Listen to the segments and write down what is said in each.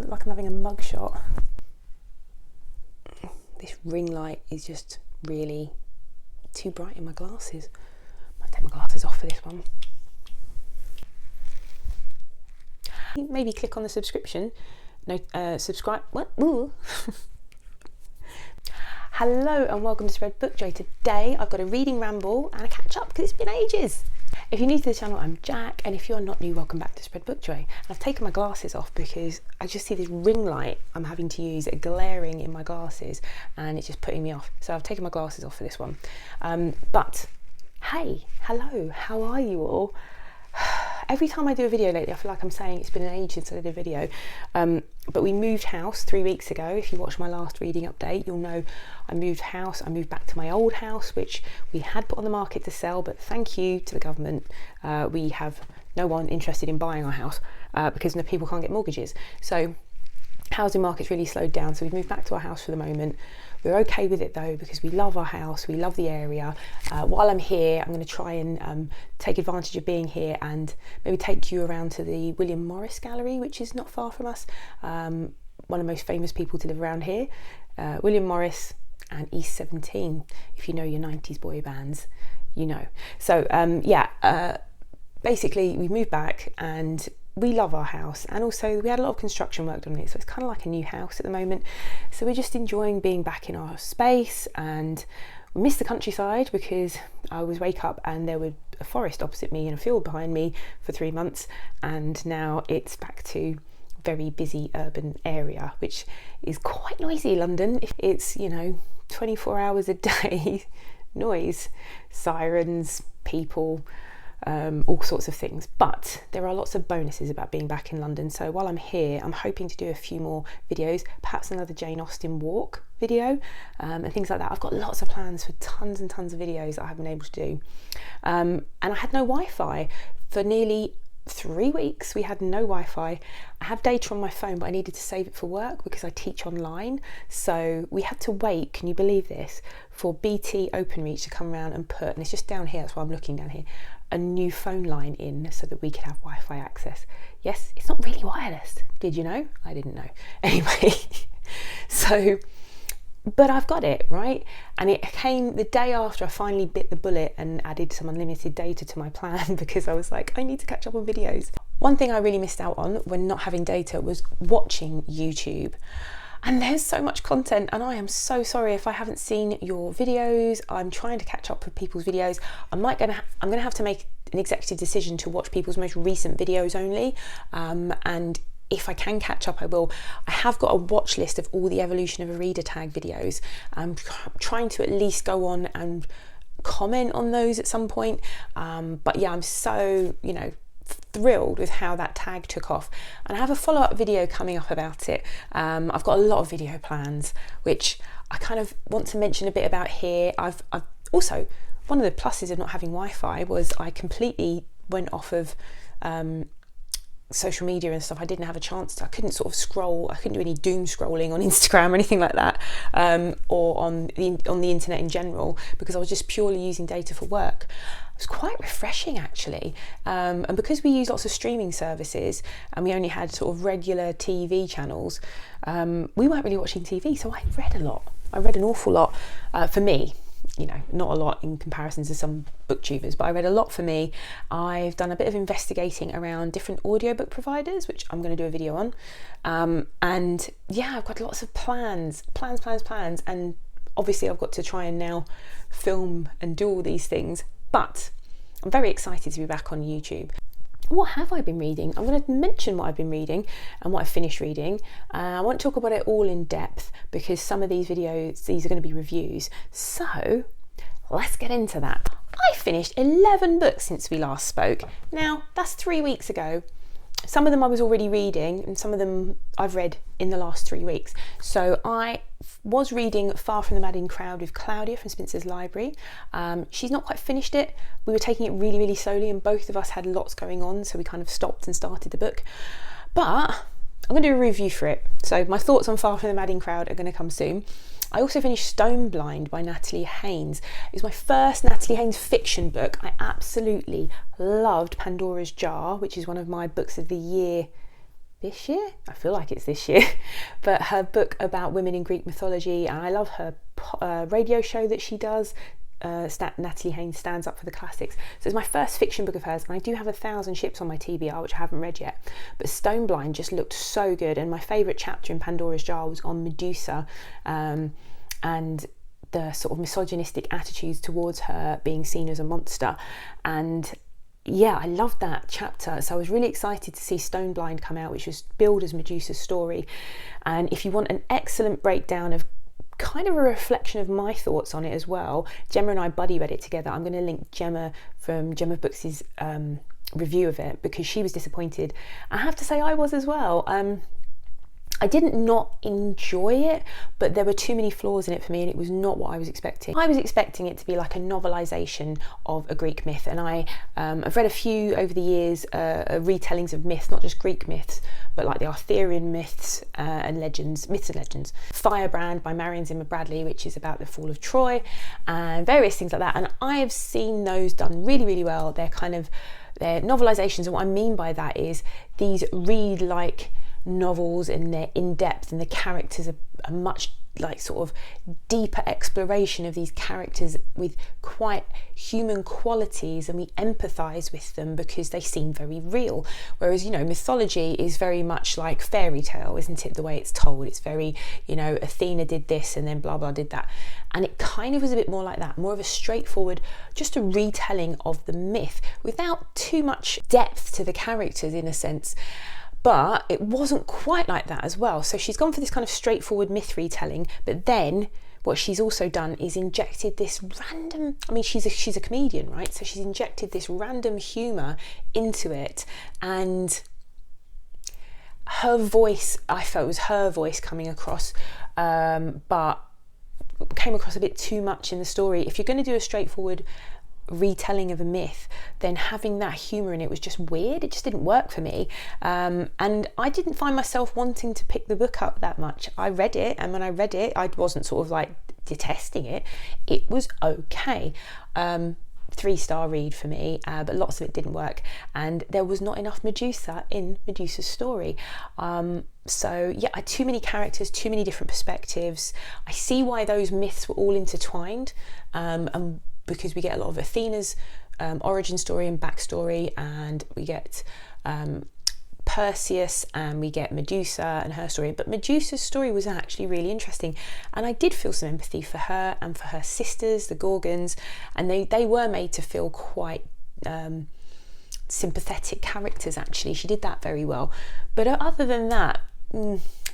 look like I'm having a mug shot. This ring light is just really too bright in my glasses. Might take my glasses off for this one. Maybe click on the subscription. No, subscribe. What? Ooh. Hello and welcome to Spread Book Joy. Today I've got a reading ramble and a catch up because it's been ages. If you're new to the channel, I'm Jack, and if you are not new, welcome back to Spread Book Joy. And I've taken my glasses off because I just see this ring light I'm having to use glaring in my glasses, and it's just putting me off. So I've taken my glasses off for this one. But hey, hello, how are you all? Every time I do a video lately, I feel like I'm saying it's been an age since I did a video. But we moved house 3 weeks ago. If you watched my last reading update, you'll know I moved house. I moved back to my old house, which we had put on the market to sell, but thank you to the government, we have no one interested in buying our house because people can't get mortgages. So housing market's really slowed down. So we've moved back to our house for the moment. We're okay with it though, because we love our house, we love the area. While I'm here, I'm going to try and take advantage of being here and maybe take you around to the William Morris Gallery, which is not far from us. One of the most famous people to live around here, William Morris and East 17. If you know your 90s boy bands, you know. So basically we moved back and we love our house, and also we had a lot of construction work done on it, so it's kind of like a new house at the moment. So we're just enjoying being back in our space, and we miss the countryside because I always wake up and there was a forest opposite me and a field behind me for 3 months, and now it's back to very busy urban area, which is quite noisy. London, it's 24 hours a day noise, sirens, people, all sorts of things. But there are lots of bonuses about being back in London. So while I'm here, I'm hoping to do a few more videos, perhaps another Jane Austen walk video, and things like that. I've got lots of plans for tons and tons of videos that I haven't been able to do. And I had no Wi-Fi for nearly 3 weeks. We had no Wi-Fi. I have data on my phone, but I needed to save it for work because I teach online. So we had to wait, can you believe this, for BT Openreach to come around and put, and it's just down here, that's why I'm looking down here, a new phone line in so that we could have Wi-Fi access. Yes, it's not really wireless. Did you know? I didn't know. Anyway, so, but I've got it, right? And it came the day after I finally bit the bullet and added some unlimited data to my plan because I was like, I need to catch up on videos. One thing I really missed out on when not having data was watching YouTube. And there's so much content, and I am so sorry if I haven't seen your videos. I'm trying to catch up with people's videos. I'm gonna have to make an executive decision to watch people's most recent videos only. And if I can catch up, I will. I have got a watch list of all the evolution of a reader tag videos. I'm trying to at least go on and comment on those at some point. But yeah, I'm so, thrilled with how that tag took off, and I have a follow-up video coming up about it. I've got a lot of video plans which I kind of want to mention a bit about here. I've also, one of the pluses of not having Wi-Fi was I completely went off of social media and stuff. I didn't have a chance to, I couldn't sort of scroll, I couldn't do any doom scrolling on Instagram or anything like that, or on the internet in general, because I was just purely using data for work. It was quite refreshing actually, and because we use lots of streaming services and we only had sort of regular TV channels, we weren't really watching TV, so I read a lot. I read an awful lot, for me, not a lot in comparison to some booktubers, but I read a lot for me. I've done a bit of investigating around different audiobook providers, which I'm going to do a video on, and yeah, I've got lots of plans, and obviously I've got to try and now film and do all these things. But I'm very excited to be back on YouTube. What have I been reading? I'm going to mention what I've been reading and what I've finished reading. I won't talk about it all in depth because some of these videos, these are going to be reviews. So let's get into that. I finished 11 books since we last spoke. Now, that's 3 weeks ago. Some of them I was already reading, and some of them I've read in the last 3 weeks. So I was reading Far from the Madding Crowd with Claudia from Spencer's Library. She's not quite finished it. We were taking it really, really slowly, and both of us had lots going on, so we kind of stopped and started the book. But I'm going to do a review for it. So my thoughts on Far from the Madding Crowd are going to come soon. I also finished Stone Blind by Natalie Haynes. It was my first Natalie Haynes fiction book. I absolutely loved Pandora's Jar, which is one of my books of the year this year. I feel like it's this year, but her book about women in Greek mythology, and I love her radio show that she does. Natalie Haynes Stands Up for the Classics. So it's my first fiction book of hers, and I do have 1,000 ships on my TBR which I haven't read yet, but Stone Blind just looked so good, and my favourite chapter in Pandora's Jar was on Medusa, and the sort of misogynistic attitudes towards her being seen as a monster. And yeah, I loved that chapter, so I was really excited to see Stone Blind come out, which was billed as Medusa's story. And if you want an excellent breakdown of kind of a reflection of my thoughts on it as well, Gemma and I buddy read it together. I'm going to link Gemma from Gemma Books' review of it, because she was disappointed. I have to say I was as well. I didn't not enjoy it, but there were too many flaws in it for me, and it was not what I was expecting. I was expecting it to be like a novelisation of a Greek myth, and I've read a few over the years, retellings of myths, not just Greek myths, but like the Arthurian myths and legends, myths and legends. Firebrand by Marion Zimmer Bradley, which is about the fall of Troy, and various things like that. And I have seen those done really, really well. They're novelisations, and what I mean by that is these read like novels, and they're in depth, and the characters are much like sort of deeper exploration of these characters with quite human qualities, and we empathise with them because they seem very real. Whereas, you know, mythology is very much like fairy tale, isn't it? The way it's told, it's very, you know, Athena did this and then blah blah did that, and it kind of was a bit more like that, more of a straightforward, just a retelling of the myth without too much depth to the characters in a sense. But it wasn't quite like that as well. So she's gone for this kind of straightforward myth retelling, but then what she's also done is injected this random, I mean, she's a comedian, right? So she's injected this random humour into it, and her voice, I felt was her voice coming across, but came across a bit too much in the story. If you're going to do a straightforward retelling of a myth, then having that humour in it was just weird. It just didn't work for me, and I didn't find myself wanting to pick the book up that much. I read it, and when I read it, I wasn't sort of like detesting it. It was okay. 3-star read for me, but lots of it didn't work, and there was not enough Medusa in Medusa's story. So yeah, too many characters, too many different perspectives. I see why those myths were all intertwined, and because we get a lot of Athena's origin story and backstory, and we get Perseus, and we get Medusa and her story. But Medusa's story was actually really interesting, and I did feel some empathy for her and for her sisters, the Gorgons, and they were made to feel quite sympathetic characters. Actually, she did that very well. But other than that,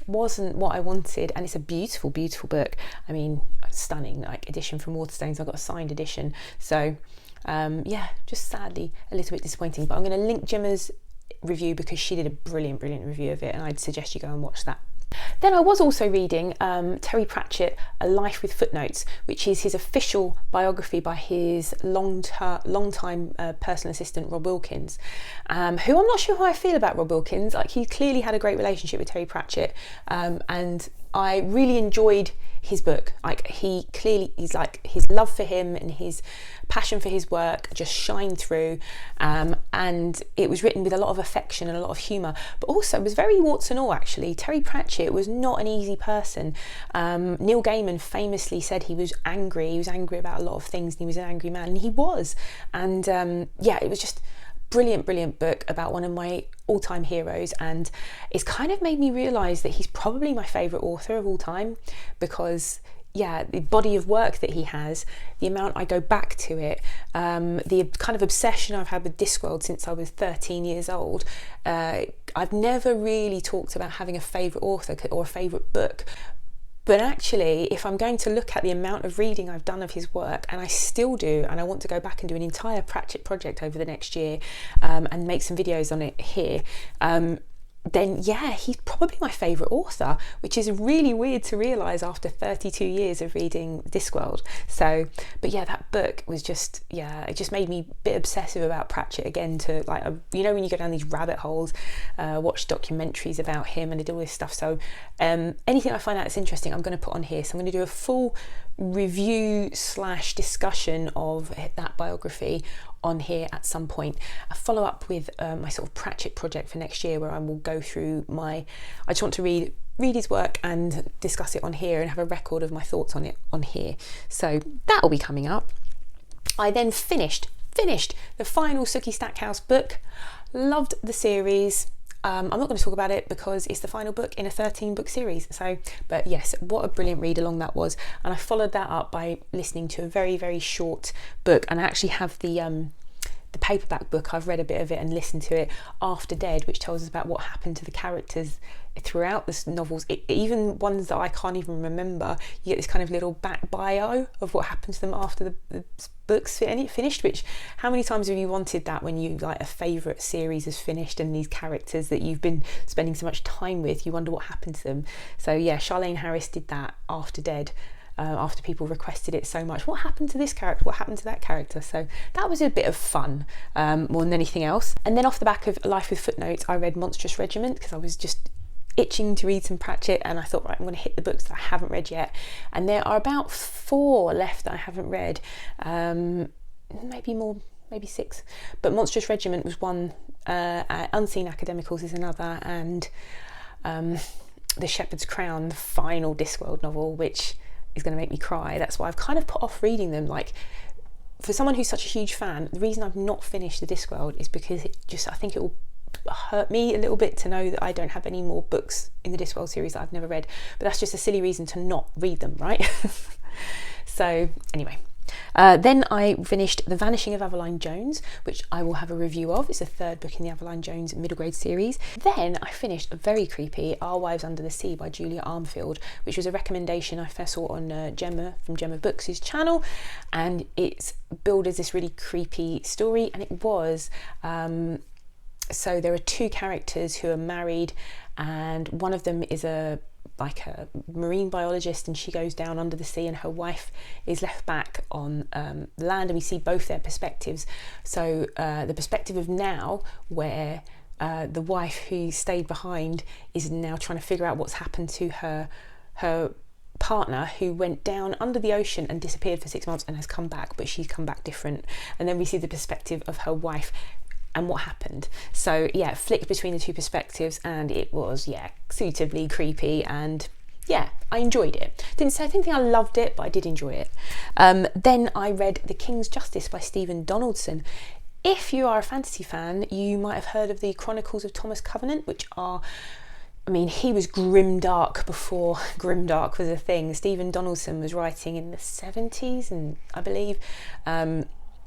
wasn't what I wanted. And it's a beautiful, beautiful book. I mean, stunning, like edition from Waterstones. I got a signed edition, so yeah, just sadly a little bit disappointing. But I'm going to link Gemma's review because she did a brilliant review of it, and I'd suggest you go and watch that. Then I was also reading Terry Pratchett, A Life with Footnotes, which is his official biography by his long-time personal assistant Rob Wilkins, who I'm not sure how I feel about Rob Wilkins. Like, he clearly had a great relationship with Terry Pratchett, and I really enjoyed his book. Like, he's like, his love for him and his passion for his work just shine through, and it was written with a lot of affection and a lot of humour, but also it was very warts and all. Actually, Terry Pratchett was not an easy person. Neil Gaiman famously said he was angry about a lot of things, and he was an angry man, and he was. And yeah, it was just brilliant book about one of my all-time heroes, and it's kind of made me realise that he's probably my favourite author of all time, because yeah, the body of work that he has, the amount I go back to it, the kind of obsession I've had with Discworld since I was 13 years old. I've never really talked about having a favourite author or a favourite book. But actually, if I'm going to look at the amount of reading I've done of his work, and I still do, and I want to go back and do an entire Pratchett project over the next year, and make some videos on it here, then yeah, he's probably my favourite author, which is really weird to realise after 32 years of reading Discworld. So, but yeah, that book was just, yeah, it just made me a bit obsessive about Pratchett again, to like, you know, when you go down these rabbit holes, watch documentaries about him, and I did all this stuff. So anything I find out that's interesting, I'm going to put on here. So I'm going to do a full review / discussion of that biography on here at some point. A follow up with my sort of Pratchett project for next year, where I will go through I just want to read his work and discuss it on here and have a record of my thoughts on it on here. So that will be coming up. I then finished the final Sookie Stackhouse book. Loved the series. I'm not going to talk about it because it's the final book in a 13 book series. So, but yes, what a brilliant read along that was. And I followed that up by listening to a very, very short book. And I actually have the paperback book. I've read a bit of it and listened to it, After Dead, which tells us about what happened to the characters throughout the novels. Even ones that I can't even remember, you get this kind of little back bio of what happened to them after the book's finished. Which, how many times have you wanted that when you like a favourite series is finished and these characters that you've been spending so much time with, you wonder what happened to them. So yeah, Charlaine Harris did that, After Dead. After people requested it so much, what happened to this character, what happened to that character? So that was a bit of fun, more than anything else. And then off the back of Life with Footnotes, I read Monstrous Regiment because I was just itching to read some Pratchett, and I thought, right, I'm going to hit the books that I haven't read yet, and there are about 4 left that I haven't read, maybe more, maybe 6, but Monstrous Regiment was one, Unseen Academicals is another, and The Shepherd's Crown, the final Discworld novel, which is going to make me cry. That's why I've kind of put off reading them. Like, for someone who's such a huge fan, the reason I've not finished the Discworld is because I think it will hurt me a little bit to know that I don't have any more books in the Discworld series that I've never read, but that's just a silly reason to not read them, right? So anyway, then I finished The Vanishing of Aveline Jones, which I will have a review of. It's the 3rd book in the Aveline Jones middle grade series. Then I finished a very creepy Our Wives Under the Sea by Julia Armfield, which was a recommendation I first saw on Gemma from Gemma Books' channel, and it's billed as this really creepy story, and it was. So there are 2 characters who are married, and one of them is a marine biologist, and she goes down under the sea, and her wife is left back on the land, and we see both their perspectives. So the perspective of now, where the wife who stayed behind is now trying to figure out what's happened to her partner, who went down under the ocean and disappeared for 6 months and has come back, but she's come back different. And then we see the perspective of her wife and what happened. So yeah, flicked between the 2 perspectives, and it was, yeah, suitably creepy, and yeah, I enjoyed it. I didn't think I loved it, but I did enjoy it. Then I read The King's Justice by Stephen Donaldson. If you are a fantasy fan, you might have heard of the Chronicles of Thomas Covenant, which are, I mean, he was grimdark before grimdark was a thing. Stephen Donaldson was writing in the 70s, and I believe,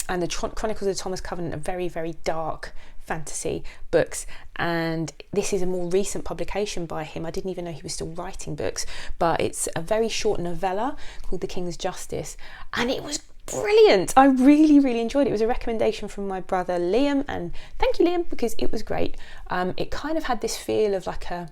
and the Chronicles of Thomas Covenant are very, very dark fantasy books, and this is a more recent publication by him. I didn't even know he was still writing books, but it's a very short novella called The King's Justice, and it was brilliant. I really, really enjoyed it. It was a recommendation from my brother Liam, and thank you, Liam, because it was great. It kind of had this feel of like a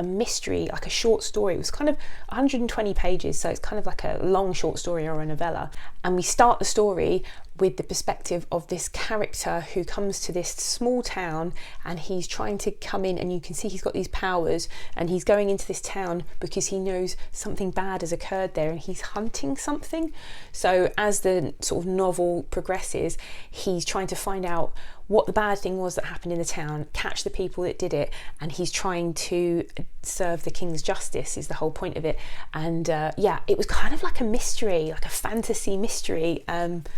mystery, like a short story. It was kind of 120 pages, so it's kind of like a long short story or a novella. And we start the story with the perspective of this character who comes to this small town, and he's trying to come in, and you can see he's got these powers, and he's going into this town because he knows something bad has occurred there, and he's hunting something. So as the sort of novel progresses, he's trying to find out what the bad thing was that happened in the town, catch the people that did it, and he's trying to serve the king's justice is the whole point of it. And yeah, it was kind of like a mystery, like a fantasy mystery, and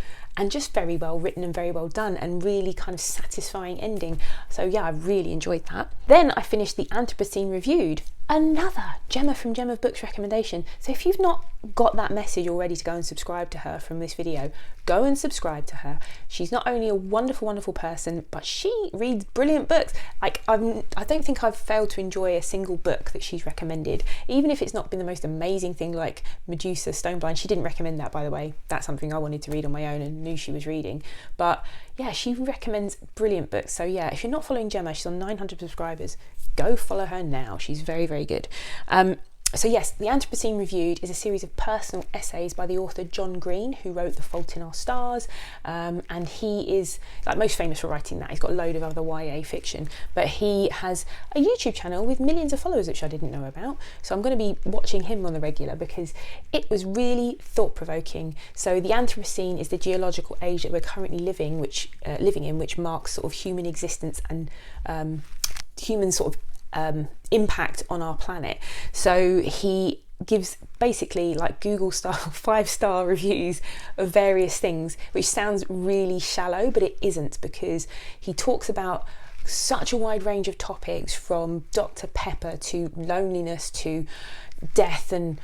just very well written and very well done, and really kind of satisfying ending. So yeah, I really enjoyed that. Then I finished The Anthropocene Reviewed, another Gemma from Gemma Books recommendation. So if you've not got that message already to go and subscribe to her from this video, go and subscribe to her. She's not only a wonderful, wonderful person, but she reads brilliant books. Like, I don't think I've failed to enjoy a single book that she's recommended, even if it's not been the most amazing thing like Medusa Stoneblind. She didn't recommend that, by the way. That's something I wanted to read on my own and knew she was reading. But yeah, she recommends brilliant books. So yeah, if you're not following Gemma, she's on 900 subscribers. Go follow her now. She's very, very good. So yes, The Anthropocene Reviewed is a series of personal essays by the author John Green, who wrote The Fault in Our Stars, and he is like most famous for writing that. He's got a load of other YA fiction, but he has a YouTube channel with millions of followers, which I didn't know about. So I'm going to be watching him on the regular because it was really thought-provoking. So the Anthropocene is the geological age that we're currently living in, which marks sort of human existence and human sort of impact on our planet. So he gives basically like Google style 5-star reviews of various things, which sounds really shallow, but it isn't, because he talks about such a wide range of topics, from Dr. Pepper to loneliness to death and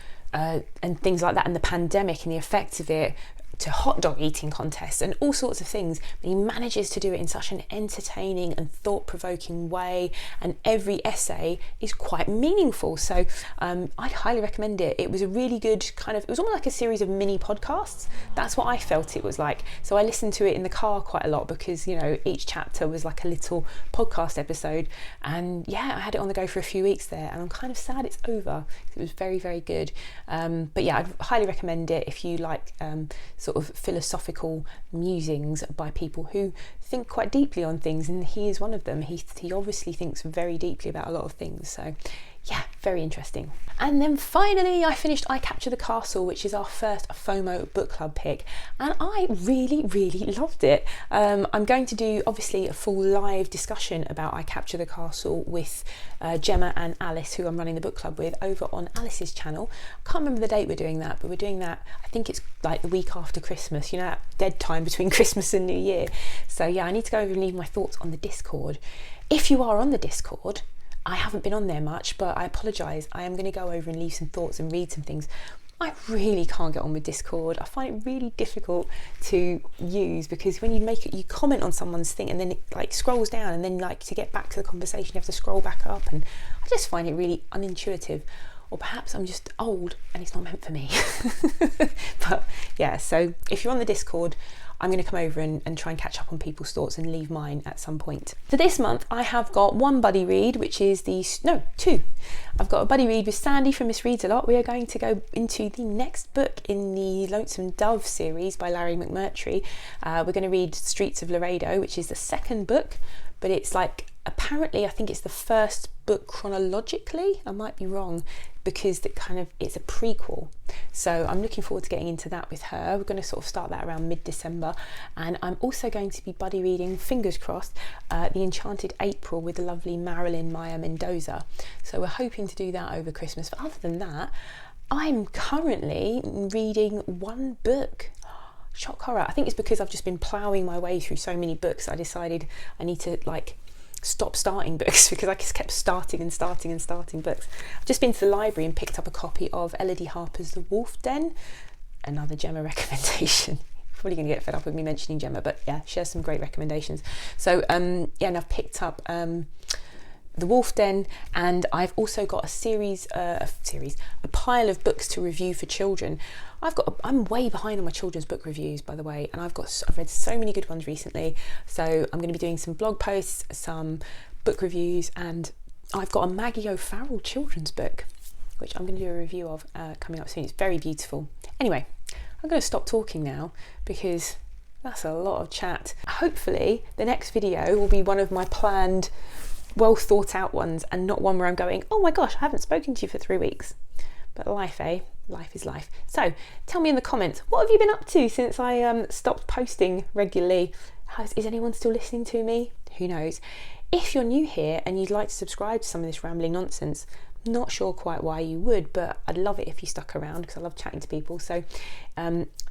things like that, and the pandemic and the effects of it, to hot dog eating contests and all sorts of things. But he manages to do it in such an entertaining and thought-provoking way, and every essay is quite meaningful. So I'd highly recommend it. It was a really good it was almost like a series of mini podcasts. That's what I felt it was like. So I listened to it in the car quite a lot because, you know, each chapter was like a little podcast episode, and yeah, I had it on the go for a few weeks there, and I'm kind of sad it's over. It was very, very good. But yeah, I'd highly recommend it if you like sort of philosophical musings by people who think quite deeply on things, and he is one of them. He obviously thinks very deeply about a lot of things, so yeah, very interesting. And then finally I finished I Capture the Castle, which is our first FOMO book club pick, and I really, really loved it. I'm going to do obviously a full live discussion about I Capture the Castle with Gemma and Alice, who I'm running the book club with, over on Alice's channel. I can't remember the date we're doing that, but we're doing that, I think it's like the week after Christmas, you know, that dead time between Christmas and New Year. So yeah, I need to go over and leave my thoughts on the Discord. If you are on the Discord, I haven't been on there much, but I apologise. I am going to go over and leave some thoughts and read some things. I really can't get on with Discord. I find it really difficult to use, because when you comment on someone's thing and then it like scrolls down, and then like to get back to the conversation you have to scroll back up, and I just find it really unintuitive. Or perhaps I'm just old and it's not meant for me. But yeah, so if you're on the Discord, I'm going to come over and try and catch up on people's thoughts and leave mine at some point. For this month, I have got one buddy read, which is two. I've got a buddy read with Sandy from Miss Reads a Lot. We are going to go into the next book in the Lonesome Dove series by Larry McMurtry. We're going to read Streets of Laredo, which is the second book, but it's like, apparently I think it's the first book chronologically. I might be wrong, because it's a prequel. So I'm looking forward to getting into that with her. We're going to sort of start that around mid-December, and I'm also going to be buddy reading, fingers crossed, The Enchanted April with the lovely Marilyn Maya Mendoza. So we're hoping to do that over Christmas. But other than that, I'm currently reading one book. Shock horror. I think it's because I've just been ploughing my way through so many books. I decided I need to stop starting books, because I just kept starting books. I've just been to the library and picked up a copy of Elodie Harper's The Wolf Den, another Gemma recommendation. Probably going to get fed up with me mentioning Gemma, but yeah, she has some great recommendations. So and I've picked up The Wolf Den, and I've also got a pile of books to review for children. I'm way behind on my children's book reviews, by the way, and I've read so many good ones recently. So I'm going to be doing some blog posts, some book reviews, and I've got a Maggie O'Farrell children's book, which I'm going to do a review of coming up soon. It's very beautiful. Anyway, I'm going to stop talking now, because that's a lot of chat. Hopefully the next video will be one of my planned, well thought out ones, and not one where I'm going, oh my gosh, I haven't spoken to you for 3 weeks. But life, eh? Life is life. So tell me in the comments, what have you been up to since I stopped posting regularly? Is anyone still listening to me? Who knows? If you're new here and you'd like to subscribe to some of this rambling nonsense, not sure quite why you would, but I'd love it if you stuck around, because I love chatting to people. So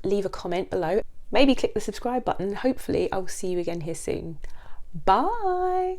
leave a comment below. Maybe click the subscribe button. Hopefully I will see you again here soon. Bye.